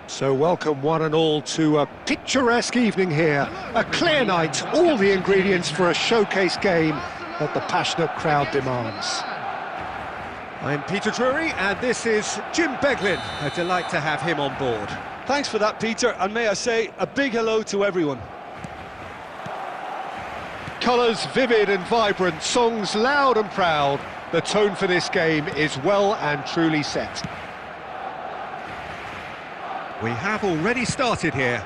So welcome one and all to a picturesque evening here, a clear night, all the ingredients for a showcase game that the passionate crowd demands. I'm Peter Drury and this is Jim Beglin. A delight to have him on board. Thanks for that, Peter, and may I say a big hello to everyone. Colours vivid and vibrant, songs loud and proud. The tone for this game is well and truly set. We have already started here.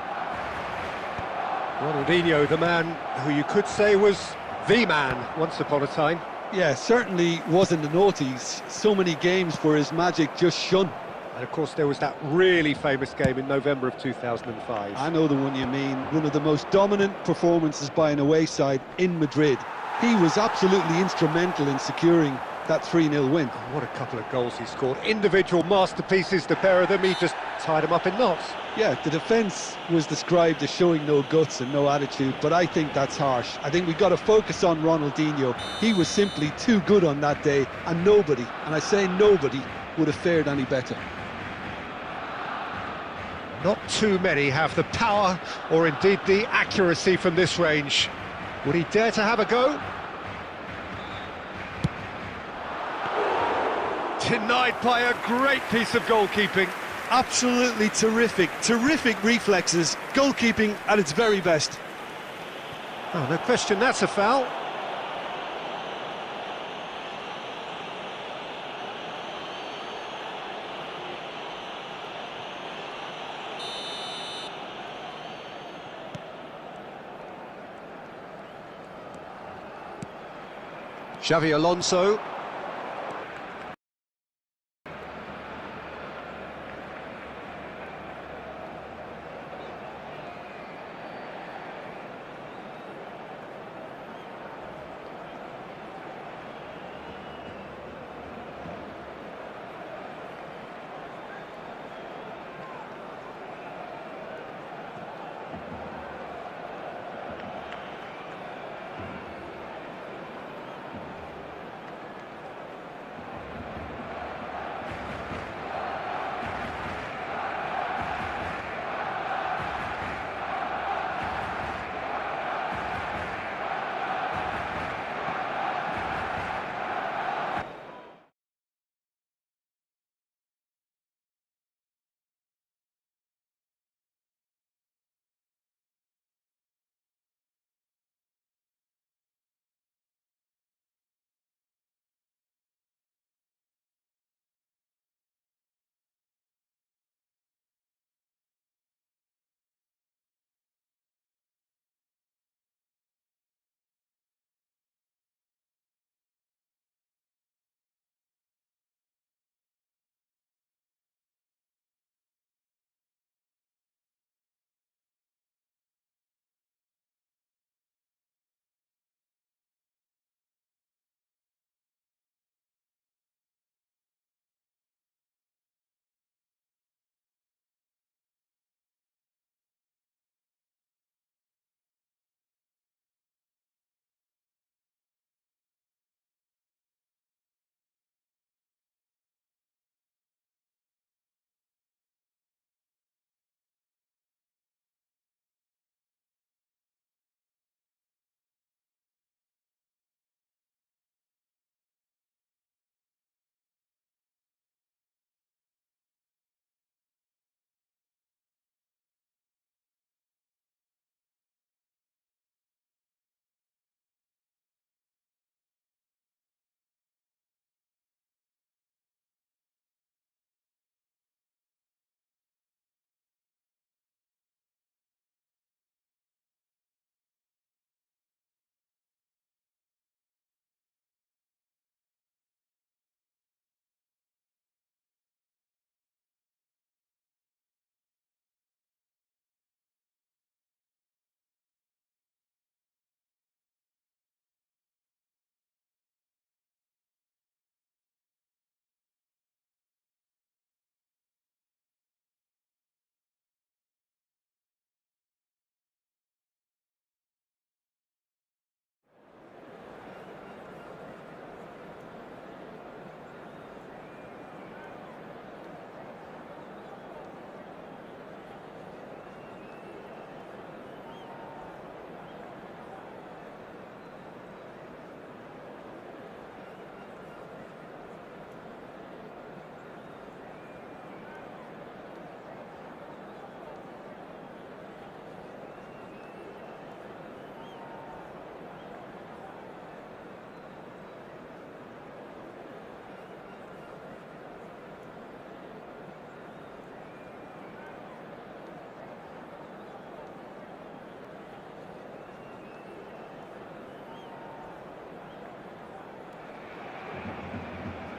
Ronaldinho, the man who you could say was the man once upon a time. Yeah, certainly wasn't the noughties. So many games where his magic just shone. And of course there was that really famous game in November of 2005. I know the one you mean. One of the most dominant performances by an away side in Madrid. He was absolutely instrumental in securing that 3-0 win. Oh, what a couple of goals he scored. Individual masterpieces, the pair of them. He just tied them up in knots. Yeah, the defence was described as showing no guts and no attitude, but I think that's harsh. I think we've got to focus on Ronaldinho. He was simply too good on that day, and nobody, and I say nobody, would have fared any better. Not too many have the power or indeed the accuracy from this range. Would he dare to have a go? Denied by a great piece of goalkeeping. Absolutely terrific reflexes, goalkeeping at its very best. Oh, no question, that's a foul. Xavi Alonso.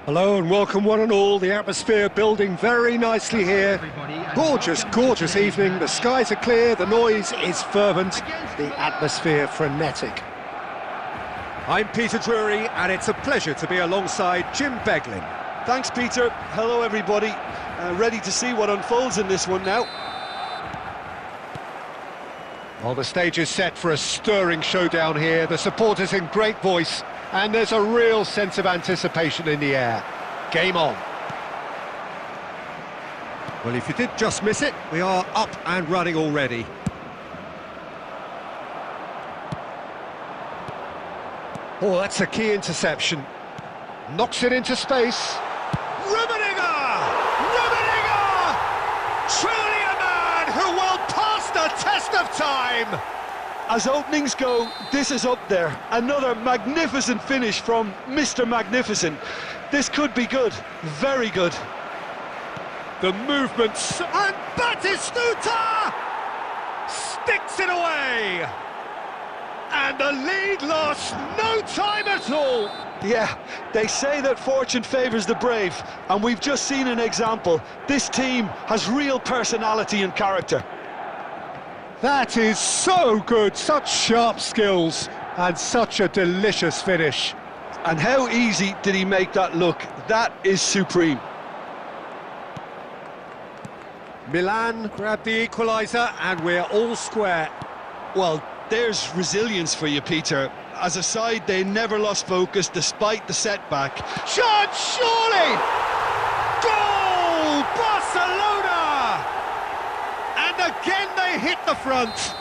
Hello and welcome one and all. The atmosphere building very nicely here. Gorgeous, gorgeous evening. The skies are clear, the noise is fervent, the atmosphere frenetic. I'm Peter Drury and it's a pleasure to be alongside Jim Beglin. Thanks, Peter. Hello, everybody. Ready to see what unfolds in this one now. Well, the stage is set for a stirring showdown here. The supporters in great voice, and there's a real sense of anticipation in the air. Game on. Well, if you did just miss it, we are up and running already. Oh, that's a key interception. Knocks it into space. Rummenigge! Rummenigge! Truly a man who will pass the test of time! As openings go, this is up there. Another magnificent finish from Mr. Magnificent. This could be good, very good. The movements, and Batistuta sticks it away! And the lead lost no time at all! Yeah, they say that fortune favours the brave, and we've just seen an example. This team has real personality and character. That is so good, such sharp skills, and such a delicious finish. And how easy did he make that look? That is supreme. Milan grabbed the equaliser, and we're all square. Well, there's resilience for you, Peter. As a side, they never lost focus despite the setback. Shot, surely! Goal! Barcelona! And again they hit the front.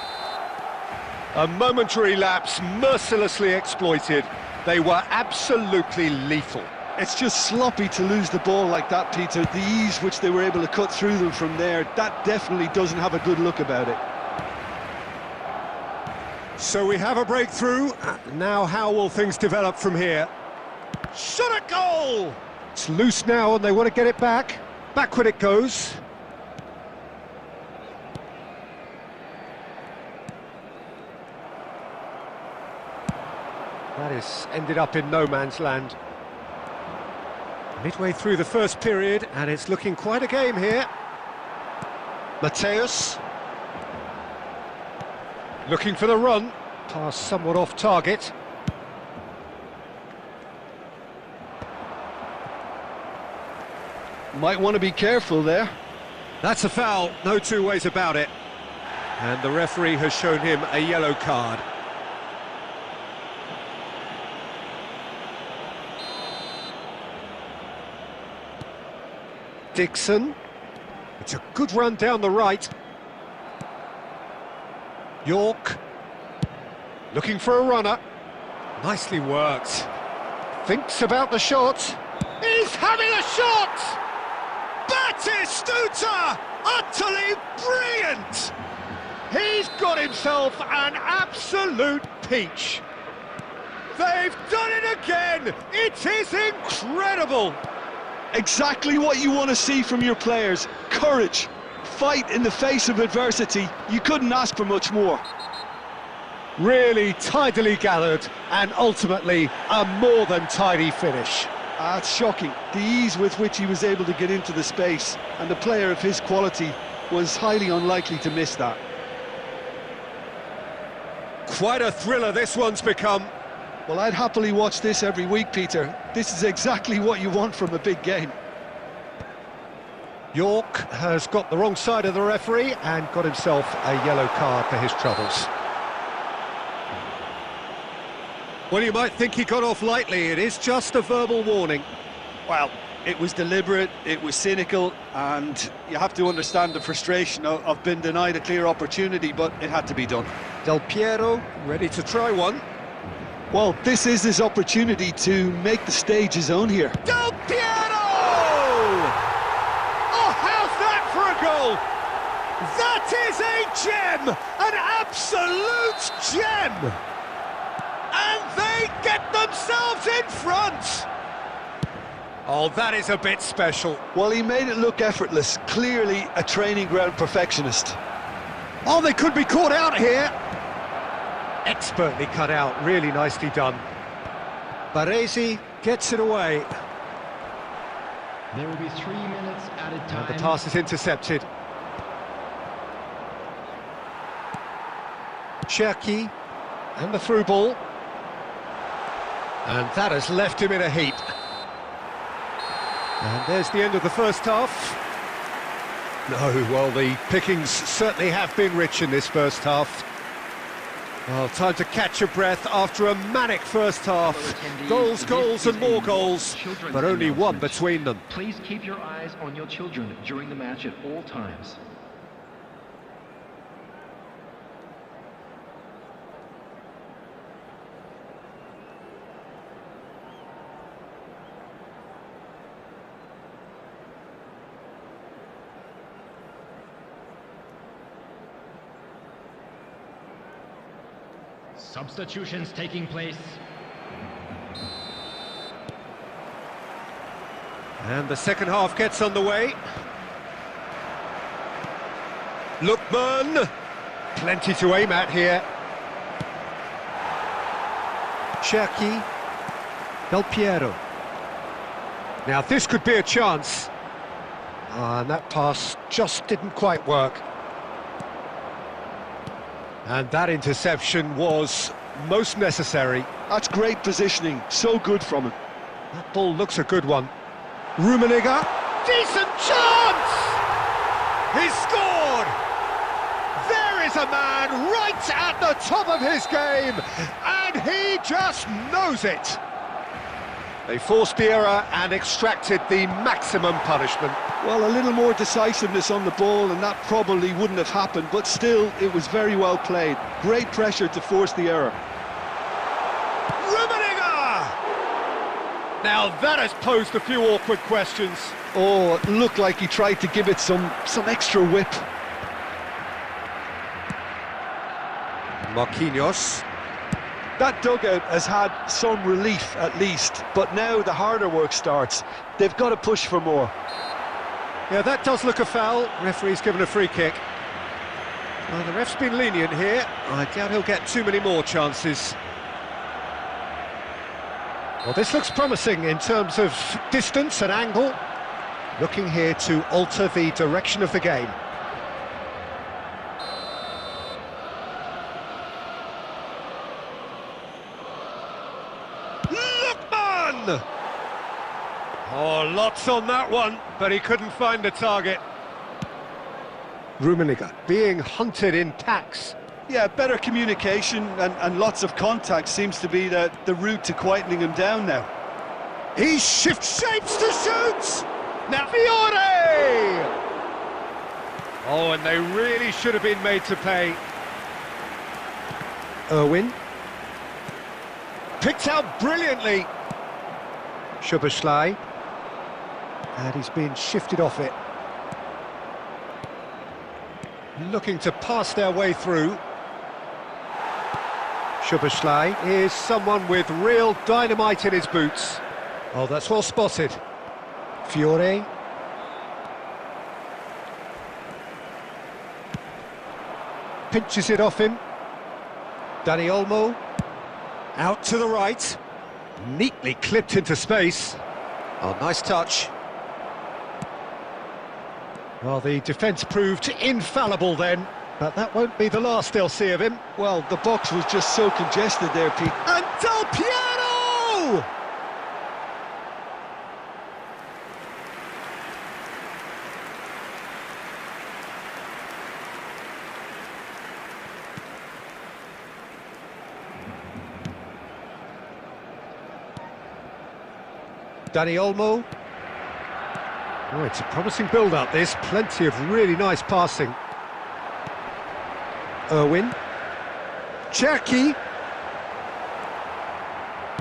A momentary lapse mercilessly exploited. They were absolutely lethal. It's just sloppy to lose the ball like that, Peter. The ease which they were able to cut through them from there, that definitely doesn't have a good look about it. So we have a breakthrough. Now how will things develop from here? Shot a goal! It's loose now and they want to get it back. Backward it goes. That is ended up in no man's land. Midway through the first period, and it's looking quite a game here. Mateus. Looking for the run. Pass somewhat off target. Might want to be careful there. That's a foul, no two ways about it. And the referee has shown him a yellow card. Dixon. It's a good run down the right. York. Looking for a runner. Nicely worked. Thinks about the shot. He's having a shot! Batistuta! Utterly brilliant! He's got himself an absolute peach. They've done it again! It is incredible! Exactly what you want to see from your players. Courage. Fight in the face of adversity. You couldn't ask for much more. Really tidily gathered, and ultimately a more than tidy finish. It's shocking, the ease with which he was able to get into the space, and a player of his quality was highly unlikely to miss that. Quite a thriller this one's become. Well, I'd happily watch this every week, Peter. This is exactly what you want from a big game. York has got the wrong side of the referee and got himself a yellow card for his troubles. Well, you might think he got off lightly. It is just a verbal warning. Well, it was deliberate, it was cynical, and you have to understand the frustration of being denied a clear opportunity, but it had to be done. Del Piero ready to try one. Well, this is his opportunity to make the stage his own here. Del Piero! Oh, how's that for a goal? That is a gem! An absolute gem! And they get themselves in front! Oh, that is a bit special. Well, he made it look effortless. Clearly a training ground perfectionist. Oh, they could be caught out here. Expertly cut out, really nicely done. Baresi gets it away. There will be 3 minutes added time. And the pass is intercepted. Cherki, and the through ball. And that has left him in a heap. And there's the end of the first half. No, well, the pickings certainly have been rich in this first half. Well, time to catch your breath after a manic first half. Goals, goals and more goals, but only one between them. Please keep your eyes on your children during the match at all times. Substitutions taking place. And the second half gets underway. Lookman, plenty to aim at here. Cherki, Del Piero. Now this could be a chance. And that pass just didn't quite work. And that interception was most necessary. That's great positioning, so good from him. That ball looks a good one. Rummenigge, decent chance! He's scored! There is a man right at the top of his game, and he just knows it. They forced the error and extracted the maximum punishment. Well, a little more decisiveness on the ball and that probably wouldn't have happened, but still, it was very well played. Great pressure to force the error. Rummenigge! Now that has posed a few awkward questions. Oh, it looked like he tried to give it some extra whip. Marquinhos. That dugout has had some relief at least, but now the harder work starts. They've got to push for more. Yeah, that does look a foul. Referee's given a free kick. Well, the ref's been lenient here. I doubt he'll get too many more chances. Well, this looks promising in terms of distance and angle. Looking here to alter the direction of the game. Lookman! Oh, lots on that one, but he couldn't find the target. Rummenigge being hunted in packs. Yeah, better communication and lots of contact seems to be the route to quietening him down now. He shifts shapes to shoot! Now Fiore! Oh, and they really should have been made to pay. Irwin. Picked out brilliantly. Szoboszlai. And he's been shifted off it. Looking to pass their way through. Szoboszlai is someone with real dynamite in his boots. Oh, that's well spotted. Fiore. Pinches it off him. Dani Olmo. Out to the right. Neatly clipped into space. Oh, nice touch. Well, the defence proved infallible then, but that won't be the last they'll see of him. Well, the box was just so congested there, Pete. And Del Piero! Dani Olmo. Oh, it's a promising build-up, this. Plenty of really nice passing. Irwin. Cherki.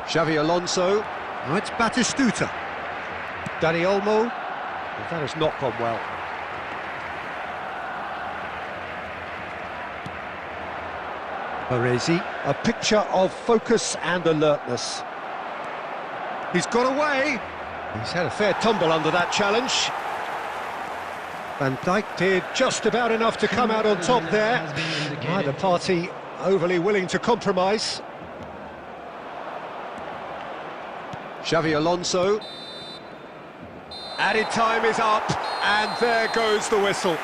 Xavi Alonso. Oh, it's Batistuta. Dani Olmo. Well, that has not gone well. Baresi. A picture of focus and alertness. He's got away. He's had a fair tumble under that challenge. Van Dijk did just about enough to come out on top there. Neither party overly willing to compromise. Xavi Alonso. Added time is up, and there goes the whistle.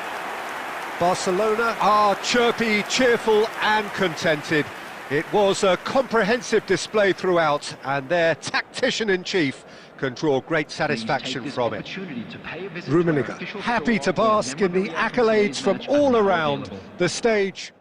Barcelona are chirpy, cheerful and contented. It was a comprehensive display throughout, and their tactician-in-chief can draw great satisfaction from it. Rummenigge, happy to bask in the accolades from all around the stage.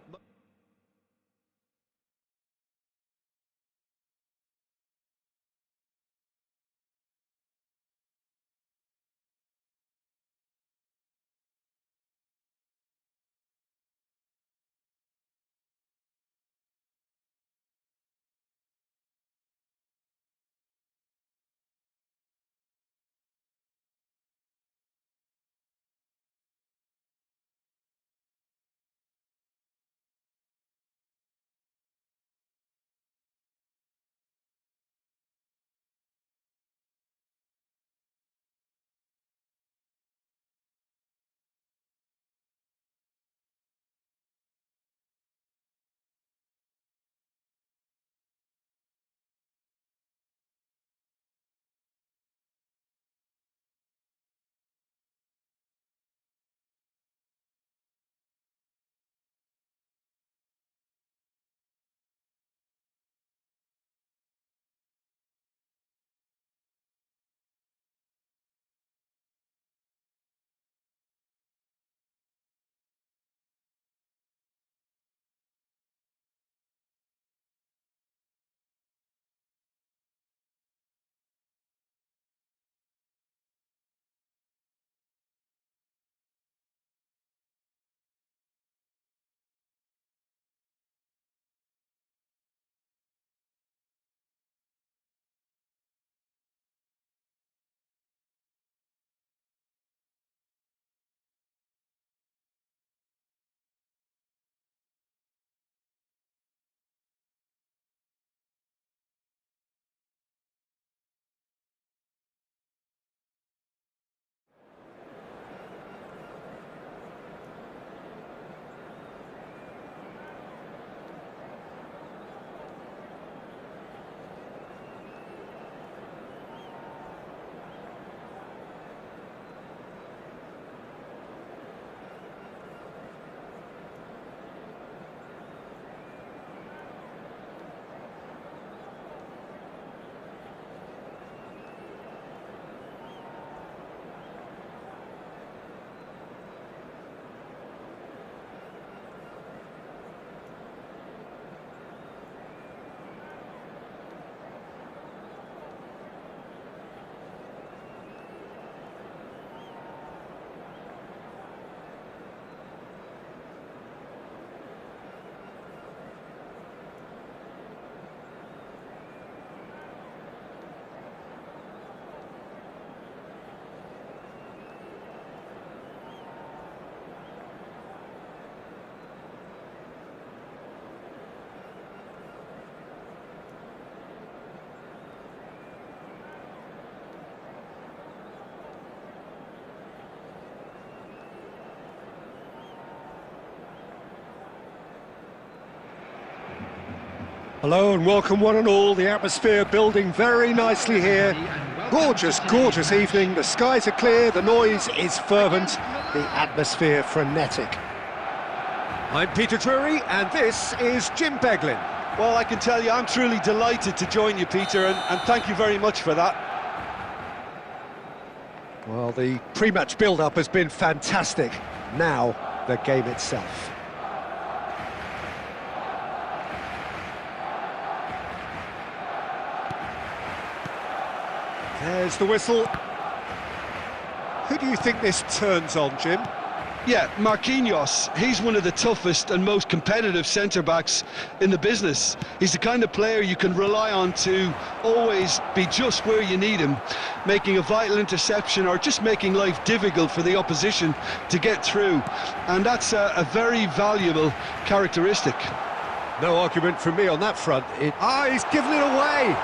Hello and welcome one and all, the atmosphere building very nicely here. Gorgeous, gorgeous evening, the skies are clear, the noise is fervent, the atmosphere frenetic. I'm Peter Drury and this is Jim Beglin. Well, I can tell you, I'm truly delighted to join you, Peter, and thank you very much for that. Well, the pre-match build-up has been fantastic. Now, the game itself. There's the whistle. Who do you think this turns on, Jim? Yeah, Marquinhos. He's one of the toughest and most competitive centre-backs in the business. He's the kind of player you can rely on to always be just where you need him, making a vital interception or just making life difficult for the opposition to get through. And that's a very valuable characteristic. No argument from me on that front. He's given it away!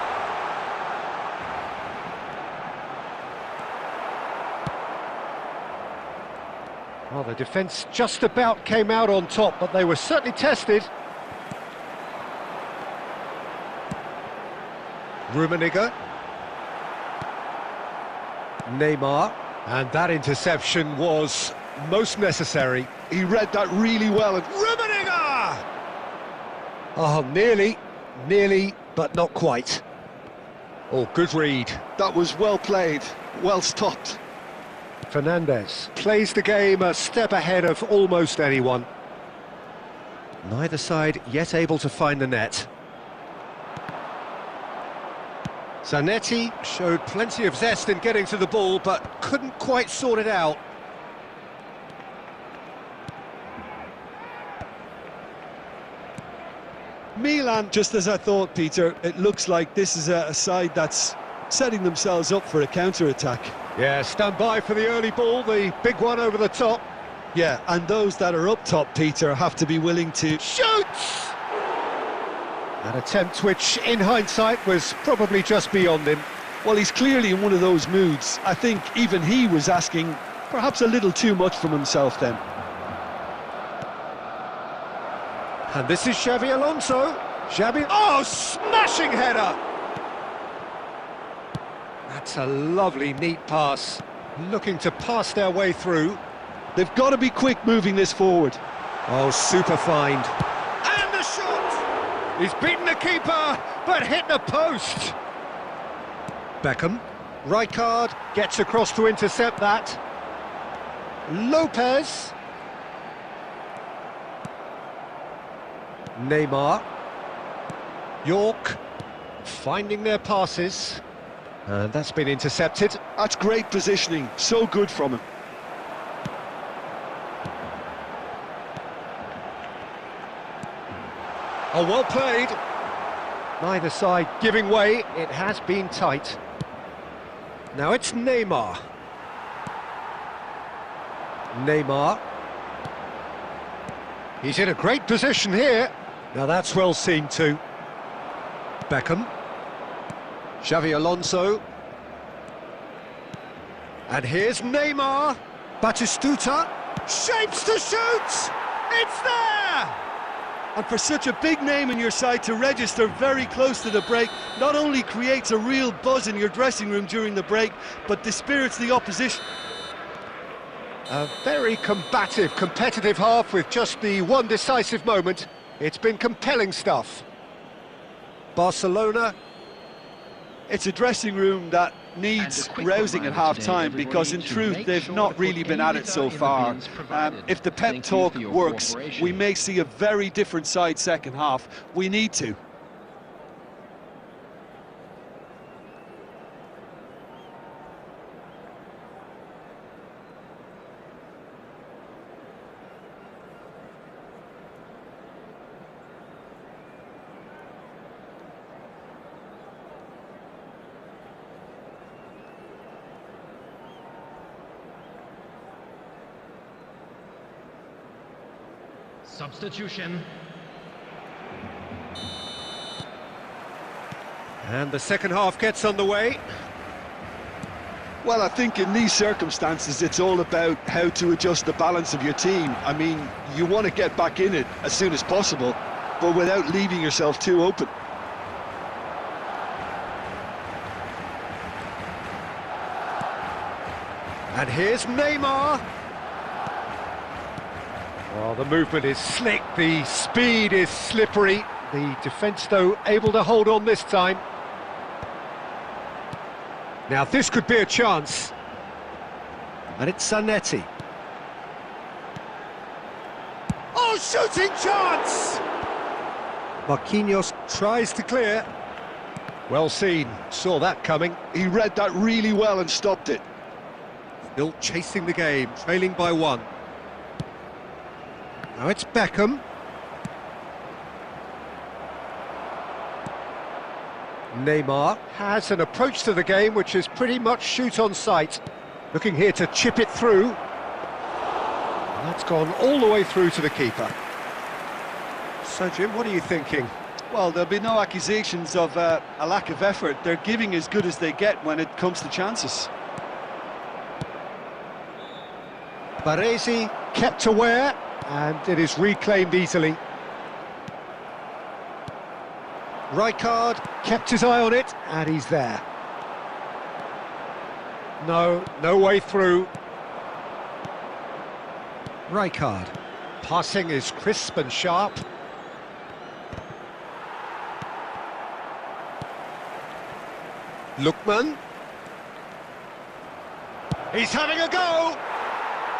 Well, the defence just about came out on top, but they were certainly tested. Rummenigge. Neymar. And that interception was most necessary. He read that really well. And Rummenigge! Oh, nearly, but not quite. Oh, good read. that was well played, well stopped. Fernandez plays the game a step ahead of almost anyone. Neither side yet able to find the net. Zanetti showed plenty of zest in getting to the ball, but couldn't quite sort it out. Milan, just as I thought, Peter, it looks like this is a side that's setting themselves up for a counter-attack. Yeah, stand by for the early ball, the big one over the top. Yeah, and those that are up top, Peter, have to be willing to... Shoots! An attempt which, in hindsight, was probably just beyond him. Well, he's clearly in one of those moods. I think even he was asking perhaps a little too much from himself then. And this is Xavi Alonso. Xavi, oh, smashing header! That's a lovely, neat pass. Looking to pass their way through. They've got to be quick moving this forward. Oh, super find. And the shot! He's beaten the keeper, but hit the post. Beckham. Rijkaard gets across to intercept that. Lopez. Neymar. York finding their passes. And that's been intercepted. That's great positioning, so good from him. Oh, well played. Neither side giving way, it has been tight. Now it's Neymar. Neymar. He's in a great position here. Now that's well seen too. Beckham. Xavi Alonso. And here's Neymar. Batistuta. Shapes to shoot! It's there! And for such a big name in your side to register very close to the break, not only creates a real buzz in your dressing room during the break, but dispirits the opposition. A very combative, competitive half with just the one decisive moment. It's been compelling stuff. Barcelona. It's a dressing room that needs rousing at half-time, because in truth they've not really been at it so far. If the pep talk works, we may see a very different side second half. We need to. Substitution. And the second half gets underway. Well, I think in these circumstances it's all about how to adjust the balance of your team. I mean, you want to get back in it as soon as possible, but without leaving yourself too open. And here's Neymar. Well, the movement is slick, the speed is slippery. The defence, though, able to hold on this time. Now, this could be a chance. And it's Zanetti. Oh, shooting chance! Marquinhos tries to clear. Well seen, saw that coming. He read that really well and stopped it. Still chasing the game, trailing by one. Now it's Beckham. Neymar has an approach to the game which is pretty much shoot on sight. Looking here to chip it through. And that's gone all the way through to the keeper. So, Jim, what are you thinking? Well, there'll be no accusations of a lack of effort. They're giving as good as they get when it comes to chances. Baresi kept aware. And it is reclaimed easily. Rijkaard kept his eye on it, and he's there. No, no way through. Rijkaard. Passing is crisp and sharp. Lookman. He's having a go!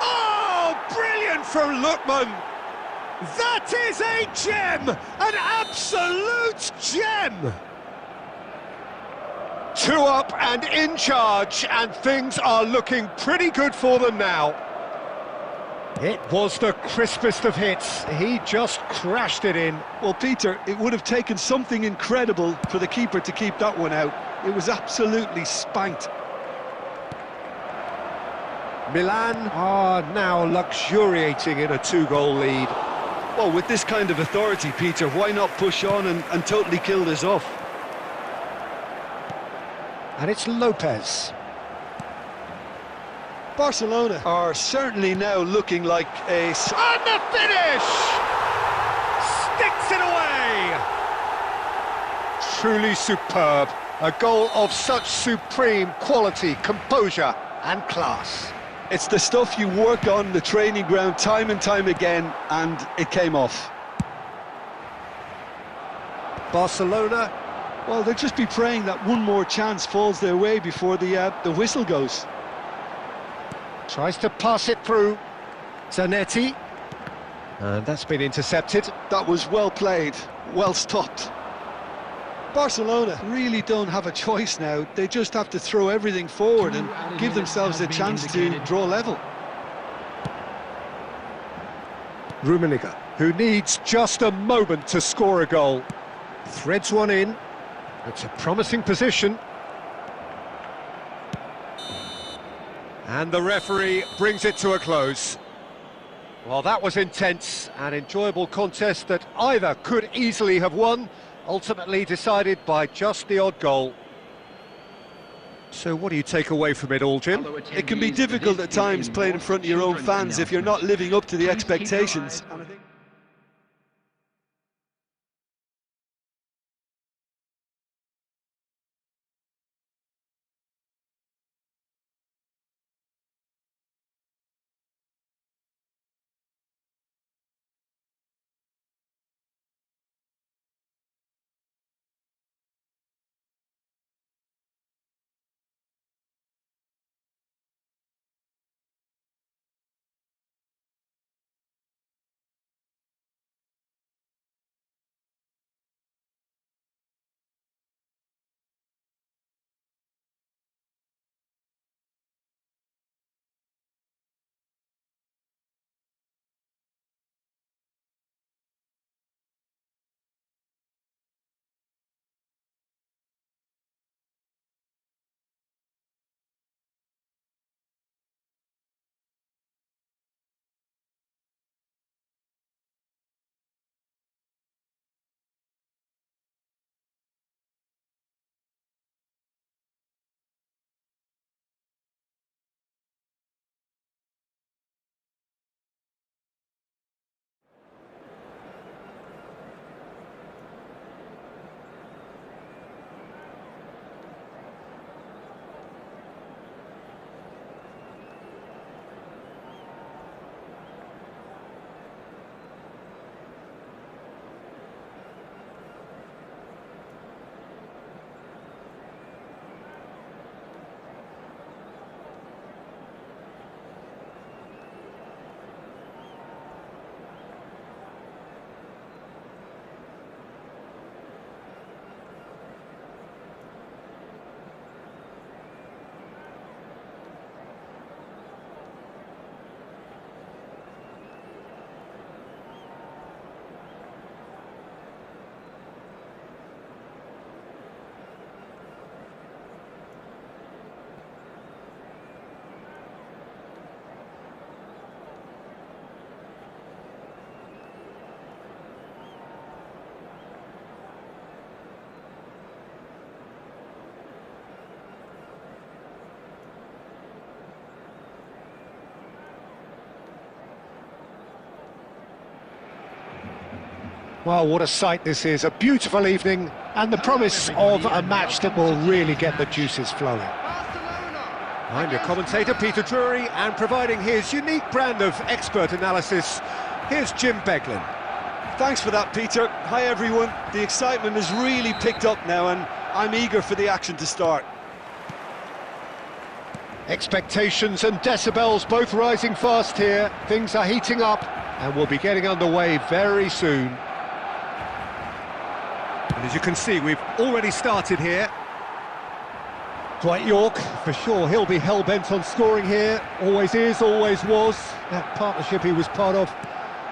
Oh, brilliant from Lookman! That is a gem! An absolute gem! 2 up and in charge, and things are looking pretty good for them now. It was the crispest of hits. He just crashed it in. Well, Peter, it would have taken something incredible for the keeper to keep that one out. It was absolutely spanked. Milan are now luxuriating in a 2-goal lead. Well, with this kind of authority, Peter, why not push on and totally kill this off? And it's Lopez. Barcelona are certainly now looking like a... And the finish! Sticks it away! Truly superb. A goal of such supreme quality, composure and class. It's the stuff you work on the training ground time and time again, and it came off. Barcelona. Well, they'll just be praying that one more chance falls their way before the whistle goes. Tries to pass it through. Zanetti. And that's been intercepted. That was well played, well stopped. Barcelona really don't have a choice now. They just have to throw everything forward and give themselves a chance to draw level. Rummenigge, who needs just a moment to score a goal. Threads one in. It's a promising position. And the referee brings it to a close. Well, that was intense, an enjoyable contest that either could easily have won, ultimately decided by just the odd goal. So what do you take away from it all, Jim? It can be difficult at times playing in front of your own fans if you're not living up to the expectations. Well, what a sight this is, a beautiful evening, and the promise of a match that will really get the juices flowing. I'm your commentator, Peter Drury, and providing his unique brand of expert analysis, here's Jim Beglin. Thanks for that, Peter. Hi, everyone. The excitement has really picked up now, and I'm eager for the action to start. Expectations and decibels both rising fast here. Things are heating up, and we'll be getting underway very soon. And as you can see, we've already started here. Dwight York, for sure, he'll be hell-bent on scoring here. Always is, always was. That partnership he was part of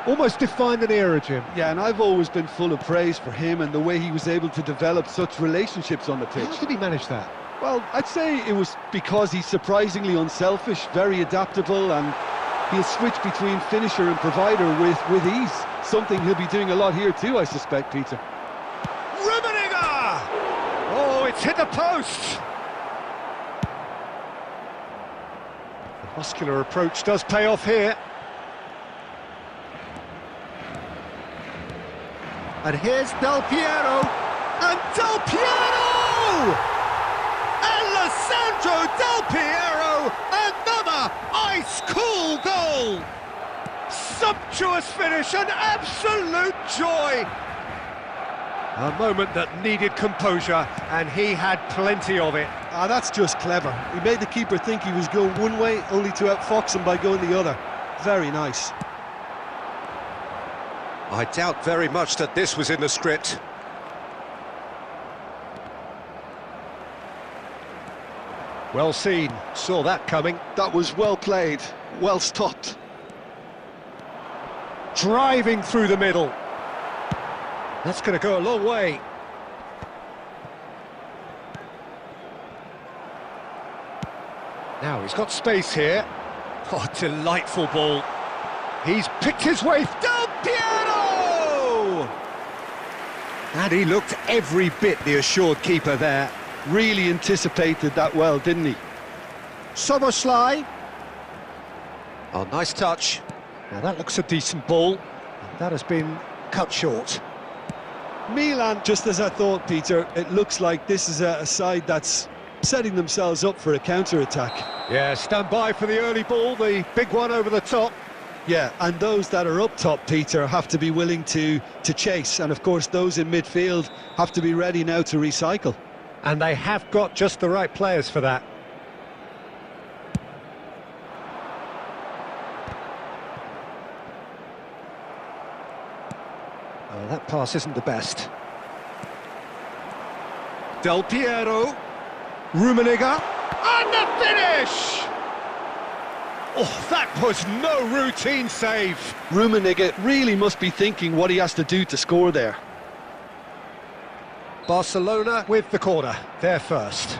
almost defined an era, Jim. Yeah, and I've always been full of praise for him and the way he was able to develop such relationships on the pitch. How did he manage that? Well, I'd say it was because he's surprisingly unselfish, very adaptable, and he'll switch between finisher and provider with ease. Something he'll be doing a lot here too, I suspect, Peter. Oh, it's hit the post! The muscular approach does pay off here. And here's Del Piero, and Del Piero! Alessandro Del Piero, another ice-cool goal! Sumptuous finish, an absolute joy! A moment that needed composure, and he had plenty of it. Ah, that's just clever. He made the keeper think he was going one way, only to outfox him by going the other. Very nice. I doubt very much that this was in the script. Well seen, saw that coming. That was well played, well stopped. Driving through the middle. That's going to go a long way. Now he's got space here. Oh, delightful ball. He's picked his way. Del Piero! And he looked every bit the assured keeper there. Really anticipated that well, didn't he? Soboslai. Oh, nice touch. Now that looks a decent ball. That has been cut short. Milan, just as I thought, Peter, it looks like this is a side that's setting themselves up for a counter-attack. Yeah, stand by for the early ball, the big one over the top. Yeah, and those that are up top, Peter, have to be willing to chase. And, of course, those in midfield have to be ready now to recycle. And they have got just the right players for that. Oh, that pass isn't the best. Del Piero, Rummenigge, and the finish! Oh, that was no routine save. Rummenigge really must be thinking what he has to do to score there. Barcelona with the corner, they're first.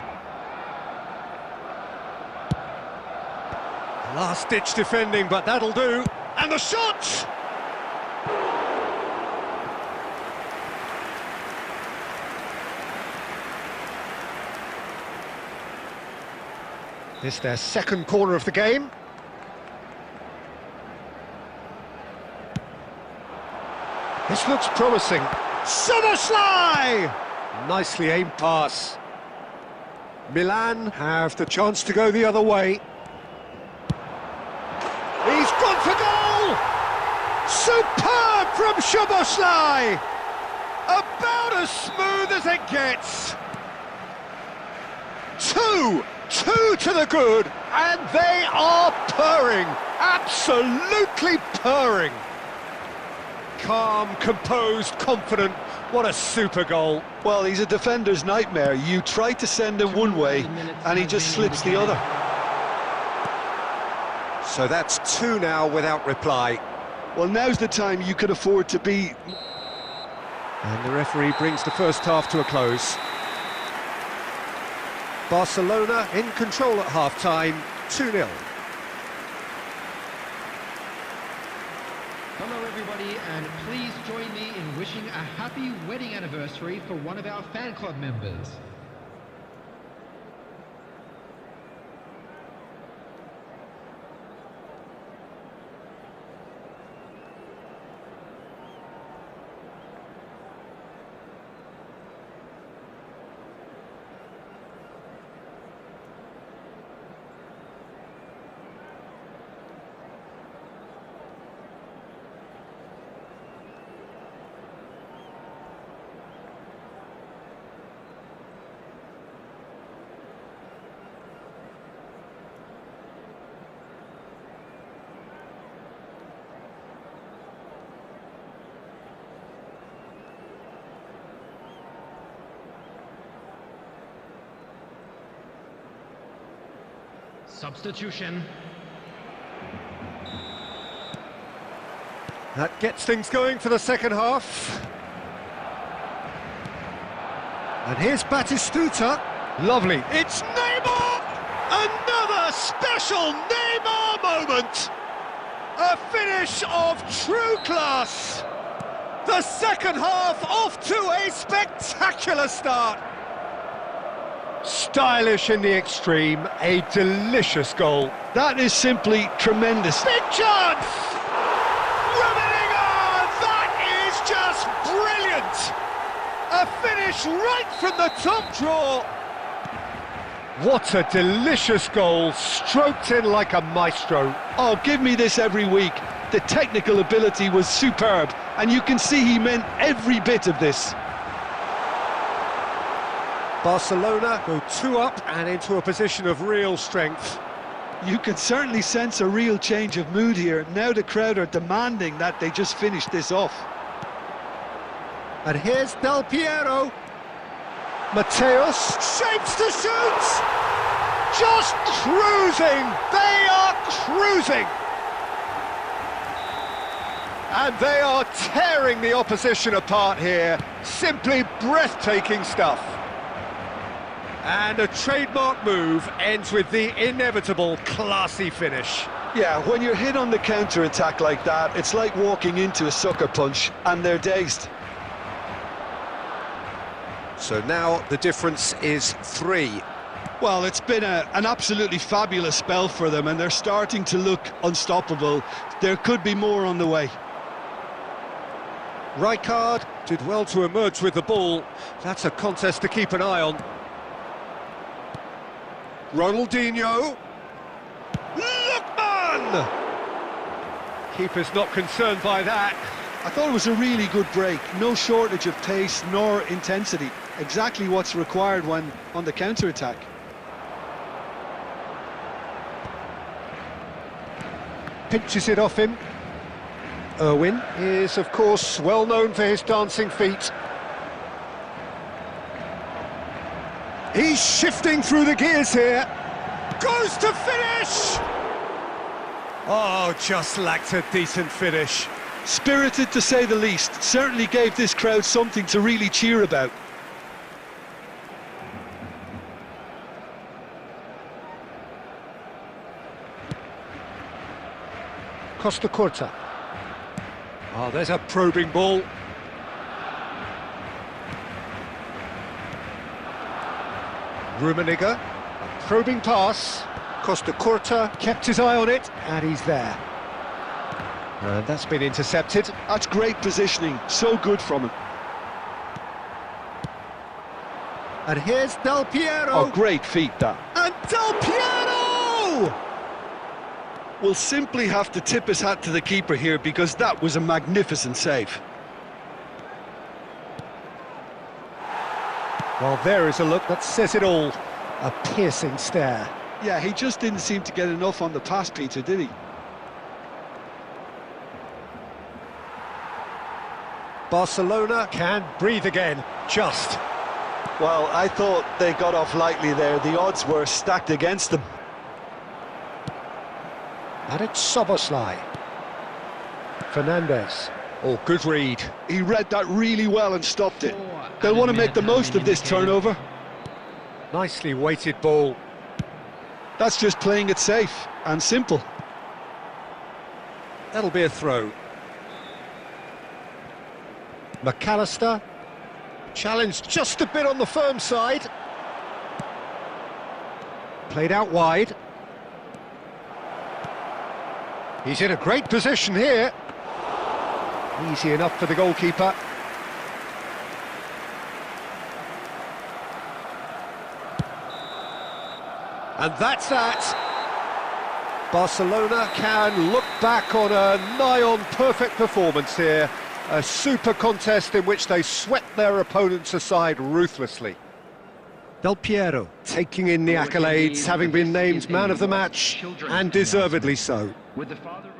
Last-ditch defending, but that'll do. And the shot! This their second corner of the game. This looks promising. Soboslai! Nicely aimed pass. Milan have the chance to go the other way. He's gone for goal! Superb from Soboslai! About as smooth as it gets. Two to the good, and they are purring, absolutely purring. Calm, composed, confident, what a super goal. Well, he's a defender's nightmare. You try to send him one way, and he just slips the other. So that's two now without reply. Well, now's the time you could afford to be... And the referee brings the first half to a close. Barcelona in control at half-time, 2-0. Hello everybody, and please join me in wishing a happy wedding anniversary for one of our fan club members. Substitution. That gets things going for the second half. And here's Batistuta. Lovely. It's Neymar! Another special Neymar moment! A finish of true class! The second half off to a spectacular start! Stylish in the extreme, a delicious goal. That is simply tremendous. Big chance! That is just brilliant! A finish right from the top drawer! What a delicious goal, stroked in like a maestro. Oh, give me this every week. The technical ability was superb, and you can see he meant every bit of this. Barcelona go 2 up and into a position of real strength. You can certainly sense a real change of mood here. Now the crowd are demanding that they just finish this off. And here's Del Piero. Mateus shapes to shoot! Just cruising! They are cruising! And they are tearing the opposition apart here. Simply breathtaking stuff. And a trademark move ends with the inevitable classy finish. Yeah, when you're hit on the counter-attack like that, it's like walking into a sucker punch, and they're dazed. So now the difference is 3. Well, it's been an absolutely fabulous spell for them, and they're starting to look unstoppable. There could be more on the way. Rijkaard did well to emerge with the ball. That's a contest to keep an eye on. Ronaldinho. Lookman! Keeper's not concerned by that. I thought it was a really good break. No shortage of pace nor intensity. Exactly what's required when on the counter-attack. Pinches it off him. Irwin is, of course, well known for his dancing feet. He's shifting through the gears here. Goes to finish! Oh, just lacked a decent finish. Spirited to say the least. Certainly gave this crowd something to really cheer about. Costa Curta. Oh, there's a probing ball. Rummenigge, a probing pass. Costa Curta kept his eye on it, and he's there. And that's been intercepted. That's great positioning, so good from him. And here's Del Piero. Oh, great feat, that. And Del Piero! Will simply have to tip his hat to the keeper here, because that was a magnificent save. Well, there is a look that says it all. A piercing stare. Yeah, he just didn't seem to get enough on the pass, Peter, did he? Barcelona can breathe again, just. Well, I thought they got off lightly there. The odds were stacked against them. And it's Szoboszlai. Fernandez. Oh, good read. He read that really well and stopped it. They'll want to make the most of this turnover. Nicely weighted ball. That's just playing it safe and simple. That'll be a throw. McAllister. Challenged just a bit on the firm side. Played out wide. He's in a great position here. Easy enough for the goalkeeper. And that's that. Barcelona can look back on a nigh-on perfect performance here. A super contest in which they swept their opponents aside ruthlessly. Del Piero taking in the accolades, having been named man of the match, and deservedly so. With the father